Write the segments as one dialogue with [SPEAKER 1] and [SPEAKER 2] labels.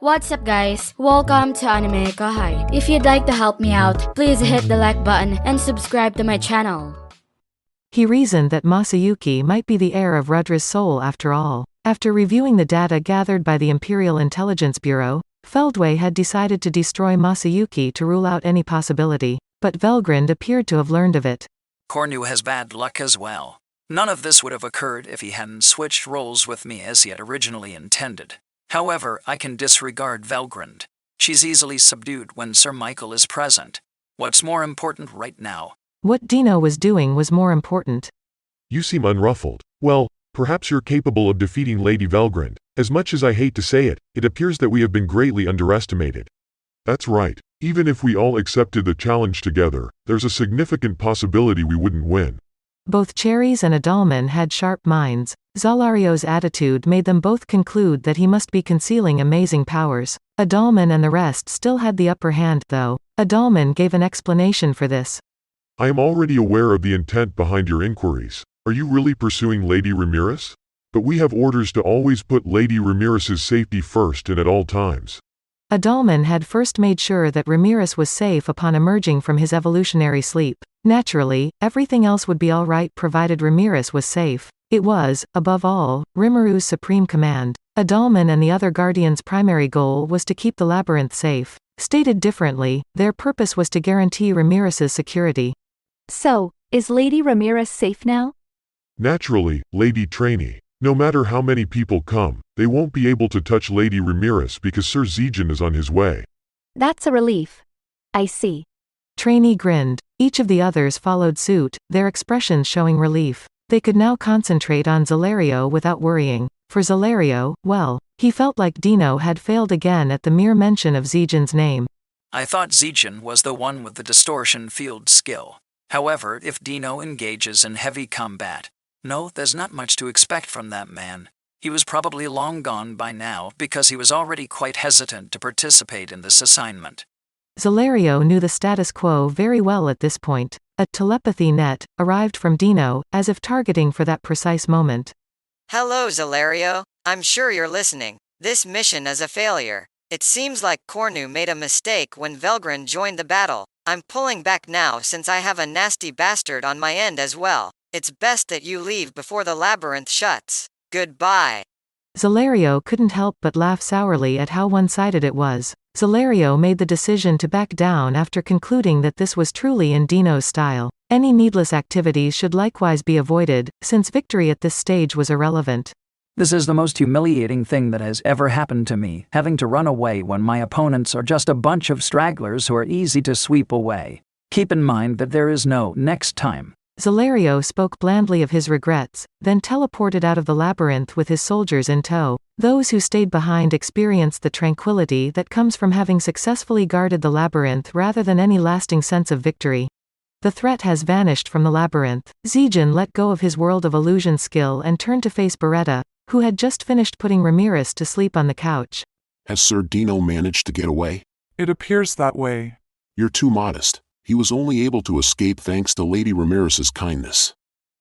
[SPEAKER 1] What's up guys? Welcome to AnimeKouhai. If you'd like to help me out, please hit the like button and subscribe to my channel.
[SPEAKER 2] He reasoned that Masayuki might be the heir of Rudra's soul after all. After reviewing the data gathered by the Imperial Intelligence Bureau, Feldway had decided to destroy Masayuki to rule out any possibility, but Velgrund appeared to have learned of it.
[SPEAKER 3] Cornu has bad luck as well. None of this would have occurred if he hadn't switched roles with me as he had originally intended. However, I can disregard Velgrund. She's easily subdued when Sir Michael is present. What's more important right now?
[SPEAKER 2] What Dino was doing was more important.
[SPEAKER 4] You seem unruffled. Well, perhaps you're capable of defeating Lady Velgrund. As much as I hate to say it, it appears that we have been greatly underestimated. That's right. Even if we all accepted the challenge together, there's a significant possibility we wouldn't win.
[SPEAKER 2] Both Cherries and Adalman had sharp minds. Zalario's attitude made them both conclude that he must be concealing amazing powers. Adalman and the rest still had the upper hand, though. Adalman gave an explanation for this.
[SPEAKER 4] I am already aware of the intent behind your inquiries. Are you really pursuing Lady Ramirez? But we have orders to always put Lady Ramirez's safety first and at all times.
[SPEAKER 2] Adalman had first made sure that Ramirez was safe upon emerging from his evolutionary sleep. Naturally, everything else would be alright provided Ramirez was safe. It was, above all, Rimaru's supreme command. Adalman and the other Guardians' primary goal was to keep the Labyrinth safe. Stated differently, their purpose was to guarantee Ramirez's security.
[SPEAKER 5] So, is Lady Ramirez safe now?
[SPEAKER 4] Naturally, Lady Trainee. No matter how many people come, they won't be able to touch Lady Ramirez because Sir Zegion is on his way.
[SPEAKER 5] That's a relief. I see.
[SPEAKER 2] Trainee grinned. Each of the others followed suit, their expressions showing relief. They could now concentrate on Zalario without worrying. For Zalario, well, he felt like Dino had failed again at the mere mention of Zegion's name.
[SPEAKER 3] I thought Zegion was the one with the distortion field skill. However, if Dino engages in heavy combat, no, there's not much to expect from that man. He was probably long gone by now because he was already quite hesitant to participate in this assignment.
[SPEAKER 2] Zalario knew the status quo very well at this point. A telepathy net arrived from Dino, as if targeting for that precise moment.
[SPEAKER 6] Hello, Zalario. I'm sure you're listening. This mission is a failure. It seems like Cornu made a mistake when Velgrund joined the battle. I'm pulling back now since I have a nasty bastard on my end as well. It's best that you leave before the labyrinth shuts. Goodbye.
[SPEAKER 2] Zalario couldn't help but laugh sourly at how one-sided it was. Zalario made the decision to back down after concluding that this was truly in Dino's style. Any needless activities should likewise be avoided, since victory at this stage was irrelevant.
[SPEAKER 7] This is the most humiliating thing that has ever happened to me, having to run away when my opponents are just a bunch of stragglers who are easy to sweep away. Keep in mind that there is no next time.
[SPEAKER 2] Zalario spoke blandly of his regrets, then teleported out of the labyrinth with his soldiers in tow. Those who stayed behind experienced the tranquility that comes from having successfully guarded the labyrinth rather than any lasting sense of victory. The threat has vanished from the labyrinth. Zegion let go of his world of illusion skill and turned to face Beretta, who had just finished putting Ramirez to sleep on the couch.
[SPEAKER 8] Has Sir Dino managed to get away?
[SPEAKER 9] It appears that way.
[SPEAKER 8] You're too modest. He was only able to escape thanks to Lady Ramirez's kindness.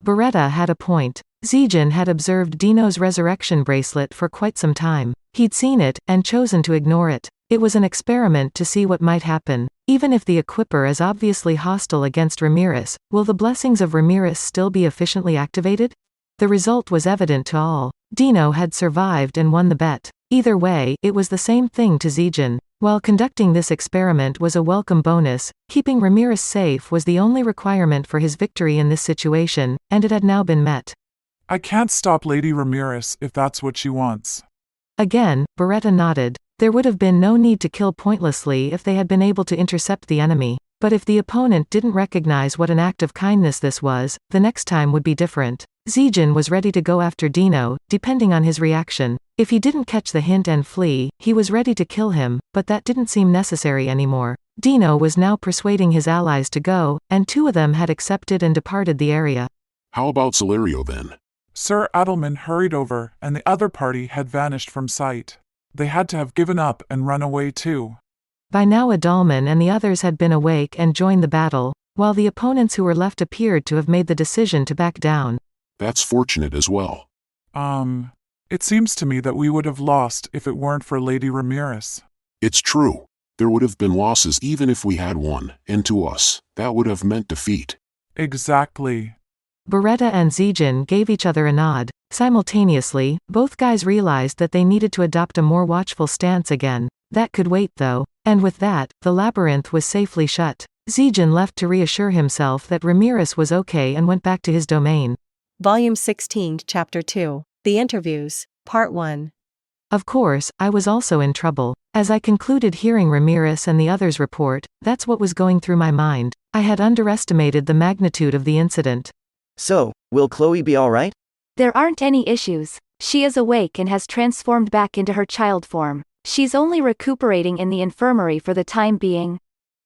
[SPEAKER 2] Beretta had a point. Zegion had observed Dino's resurrection bracelet for quite some time. He'd seen it, and chosen to ignore it. It was an experiment to see what might happen. Even if the equipper is obviously hostile against Ramirez, will the blessings of Ramirez still be efficiently activated? The result was evident to all. Dino had survived and won the bet. Either way, it was the same thing to Zegion. While conducting this experiment was a welcome bonus, keeping Ramirez safe was the only requirement for his victory in this situation, and it had now been met.
[SPEAKER 9] I can't stop Lady Ramirez if that's what she wants.
[SPEAKER 2] Again, Beretta nodded. There would have been no need to kill pointlessly if they had been able to intercept the enemy. But if the opponent didn't recognize what an act of kindness this was, the next time would be different. Zegion was ready to go after Dino, depending on his reaction. If he didn't catch the hint and flee, he was ready to kill him, but that didn't seem necessary anymore. Dino was now persuading his allies to go, and two of them had accepted and departed the area.
[SPEAKER 8] How about Zalario then?
[SPEAKER 9] Sir Adelman hurried over, and the other party had vanished from sight. They had to have given up and run away too.
[SPEAKER 2] By now Adalman and the others had been awake and joined the battle, while the opponents who were left appeared to have made the decision to back down.
[SPEAKER 8] That's fortunate as well.
[SPEAKER 9] It seems to me that we would have lost if it weren't for Lady Ramirez.
[SPEAKER 8] It's true. There would have been losses even if we had won, and to us, that would have meant defeat.
[SPEAKER 9] Exactly.
[SPEAKER 2] Beretta and Zegion gave each other a nod. Simultaneously, both guys realized that they needed to adopt a more watchful stance again. That could wait though. And with that, the labyrinth was safely shut. Zegion left to reassure himself that Ramirez was okay and went back to his domain.
[SPEAKER 10] Volume 16, Chapter 2. The Interviews, Part 1.
[SPEAKER 2] Of course, I was also in trouble. As I concluded hearing Ramirez and the others report, that's what was going through my mind. I had underestimated the magnitude of the incident.
[SPEAKER 11] So, will Chloe be alright?
[SPEAKER 5] There aren't any issues. She is awake and has transformed back into her child form. She's only recuperating in the infirmary for the time being.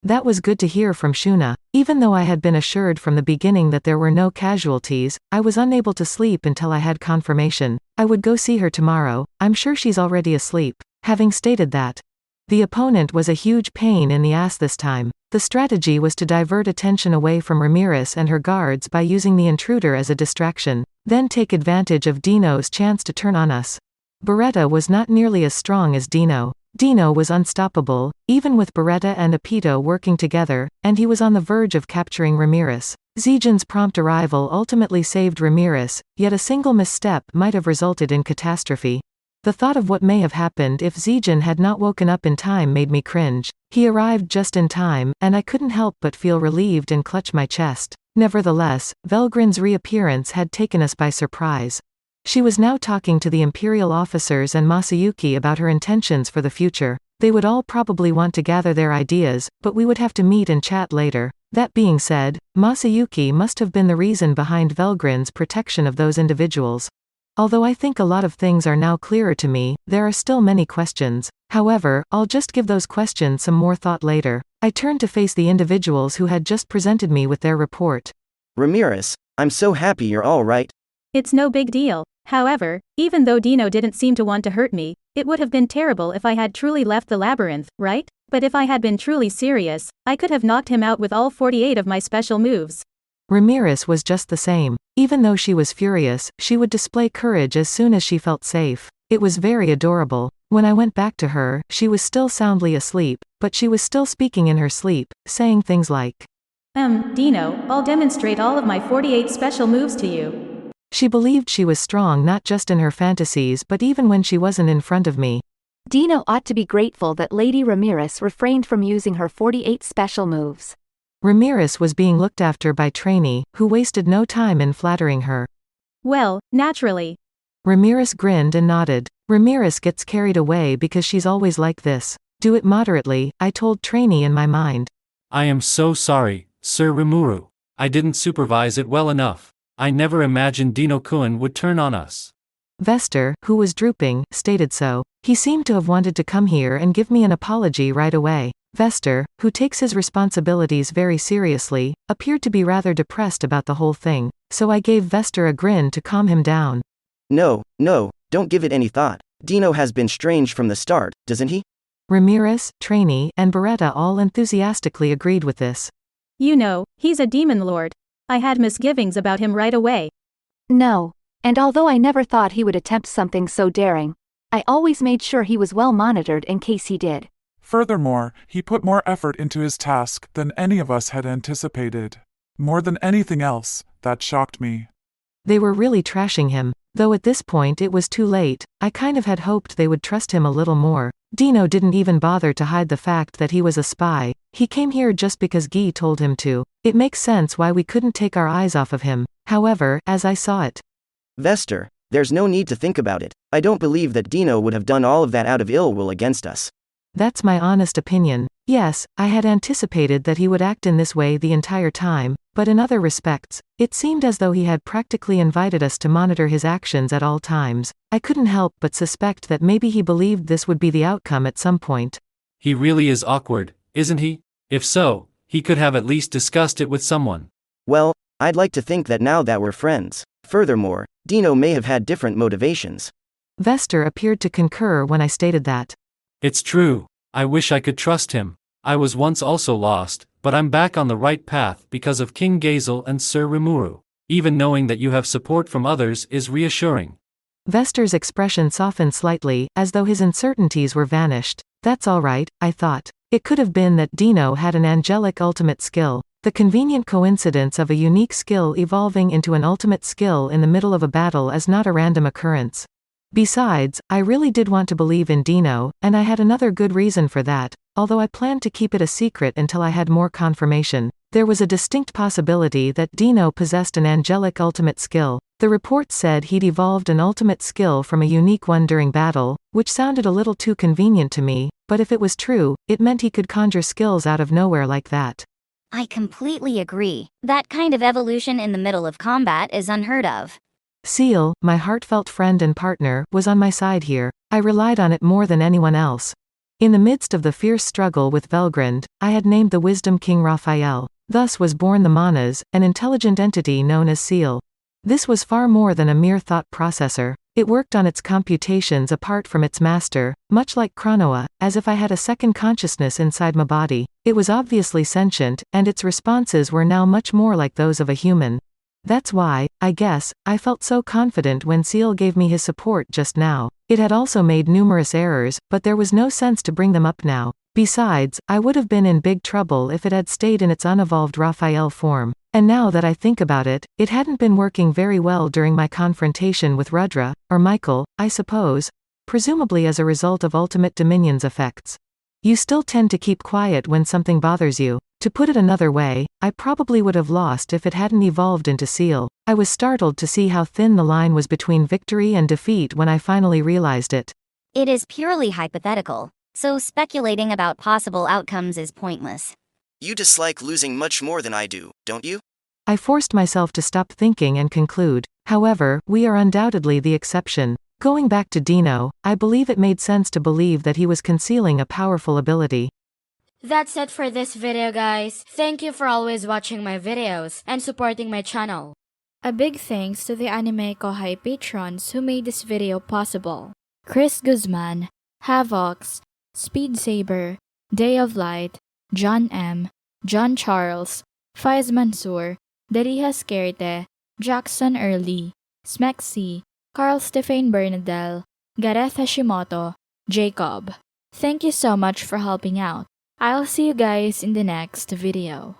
[SPEAKER 2] That was good to hear from Shuna. Even though I had been assured from the beginning that there were no casualties, I was unable to sleep until I had confirmation. I would go see her tomorrow. I'm sure she's already asleep. Having stated that, the opponent was a huge pain in the ass this time. The strategy was to divert attention away from Ramirez and her guards by using the intruder as a distraction, then take advantage of Dino's chance to turn on us. Beretta was not nearly as strong as Dino. Dino was unstoppable, even with Beretta and Apito working together, and he was on the verge of capturing Ramirez. Zegion's prompt arrival ultimately saved Ramirez, yet a single misstep might have resulted in catastrophe. The thought of what may have happened if Zegion had not woken up in time made me cringe. He arrived just in time, and I couldn't help but feel relieved and clutch my chest. Nevertheless, Velgrin's reappearance had taken us by surprise. She was now talking to the Imperial officers and Masayuki about her intentions for the future. They would all probably want to gather their ideas, but we would have to meet and chat later. That being said, Masayuki must have been the reason behind Velgrin's protection of those individuals. Although I think a lot of things are now clearer to me, there are still many questions. However, I'll just give those questions some more thought later. I turned to face the individuals who had just presented me with their report.
[SPEAKER 11] Ramirez, I'm so happy you're all right.
[SPEAKER 12] It's no big deal. However, even though Dino didn't seem to want to hurt me, it would have been terrible if I had truly left the labyrinth, right? But if I had been truly serious, I could have knocked him out with all 48 of my special moves.
[SPEAKER 2] Ramirez was just the same. Even though she was furious, she would display courage as soon as she felt safe. It was very adorable. When I went back to her, she was still soundly asleep, but she was still speaking in her sleep, saying things like,
[SPEAKER 12] Dino, I'll demonstrate all of my 48 special moves to you.
[SPEAKER 2] She believed she was strong not just in her fantasies but even when she wasn't in front of me.
[SPEAKER 5] Dino ought to be grateful that Lady Ramirez refrained from using her 48 special moves.
[SPEAKER 2] Ramirez was being looked after by Trainee, who wasted no time in flattering her.
[SPEAKER 12] Well, naturally.
[SPEAKER 2] Ramirez grinned and nodded. Ramirez gets carried away because she's always like this. Do it moderately, I told Trainee in my mind.
[SPEAKER 13] I am so sorry, Sir Rimuru. I didn't supervise it well enough. I never imagined Dino-kun would turn on us.
[SPEAKER 2] Vester, who was drooping, stated so. He seemed to have wanted to come here and give me an apology right away. Vester, who takes his responsibilities very seriously, appeared to be rather depressed about the whole thing, so I gave Vester a grin to calm him down.
[SPEAKER 11] No, don't give it any thought. Dino has been strange from the start, doesn't he?
[SPEAKER 2] Ramirez, Trainee, and Beretta all enthusiastically agreed with this.
[SPEAKER 12] You know, he's a demon lord. I had misgivings about him right away.
[SPEAKER 5] No. And although I never thought he would attempt something so daring, I always made sure he was well monitored in case he did.
[SPEAKER 9] Furthermore, he put more effort into his task than any of us had anticipated. More than anything else, that shocked me.
[SPEAKER 2] They were really trashing him. Though at this point it was too late, I kind of had hoped they would trust him a little more. Dino didn't even bother to hide the fact that he was a spy. He came here just because Guy told him to. It makes sense why we couldn't take our eyes off of him. However, as I saw it,
[SPEAKER 11] Vester, there's no need to think about it. I don't believe that Dino would have done all of that out of ill will against us.
[SPEAKER 2] That's my honest opinion. Yes, I had anticipated that he would act in this way the entire time, but in other respects, it seemed as though he had practically invited us to monitor his actions at all times. I couldn't help but suspect that maybe he believed this would be the outcome at some point.
[SPEAKER 13] He really is awkward, isn't he? If so, he could have at least discussed it with someone.
[SPEAKER 11] Well, I'd like to think that now that we're friends. Furthermore, Dino may have had different motivations.
[SPEAKER 2] Vester appeared to concur when I stated that.
[SPEAKER 13] It's true. I wish I could trust him. I was once also lost, but I'm back on the right path because of King Gazel and Sir Rimuru. Even knowing that you have support from others is reassuring.
[SPEAKER 2] Vester's expression softened slightly, as though his uncertainties were vanished. That's all right, I thought. It could have been that Dino had an angelic ultimate skill. The convenient coincidence of a unique skill evolving into an ultimate skill in the middle of a battle is not a random occurrence. Besides, I really did want to believe in Dino, and I had another good reason for that. Although I planned to keep it a secret until I had more confirmation, there was a distinct possibility that Dino possessed an angelic ultimate skill. The reports said he'd evolved an ultimate skill from a unique one during battle, which sounded a little too convenient to me, but if it was true, it meant he could conjure skills out of nowhere like that.
[SPEAKER 14] I completely agree. That kind of evolution in the middle of combat is unheard of.
[SPEAKER 2] Seal, my heartfelt friend and partner, was on my side here. I relied on it more than anyone else. In the midst of the fierce struggle with Velgrund, I had named the Wisdom King Raphael. Thus was born the Manas, an intelligent entity known as Seal. This was far more than a mere thought processor. It worked on its computations apart from its master, much like Chronoa, as if I had a second consciousness inside my body. It was obviously sentient, and its responses were now much more like those of a human. That's why, I guess, I felt so confident when Seal gave me his support just now. It had also made numerous errors, but there was no sense to bring them up now. Besides, I would have been in big trouble if it had stayed in its unevolved Raphael form. And now that I think about it, it hadn't been working very well during my confrontation with Rudra, or Michael, I suppose, presumably as a result of Ultimate Dominion's effects. You still tend to keep quiet when something bothers you. To put it another way, I probably would have lost if it hadn't evolved into Seal. I was startled to see how thin the line was between victory and defeat when I finally realized it.
[SPEAKER 14] It is purely hypothetical, so speculating about possible outcomes is pointless.
[SPEAKER 11] You dislike losing much more than I do, don't you?
[SPEAKER 2] I forced myself to stop thinking and conclude. However, we are undoubtedly the exception. Going back to Dino, I believe it made sense to believe that he was concealing a powerful ability.
[SPEAKER 1] That's it for this video, guys. Thank you for always watching my videos and supporting my channel. A big thanks to the AnimeKouhai patrons who made this video possible. Chris Guzman, Havox, Speed Saber, Day of Light, John M, John Charles, Faiz Mansour, Dariha Skerte, Jackson Early, Smexy, Carl Stephen Bernadelle, Gareth Hashimoto, Jacob. Thank you so much for helping out. I'll see you guys in the next video.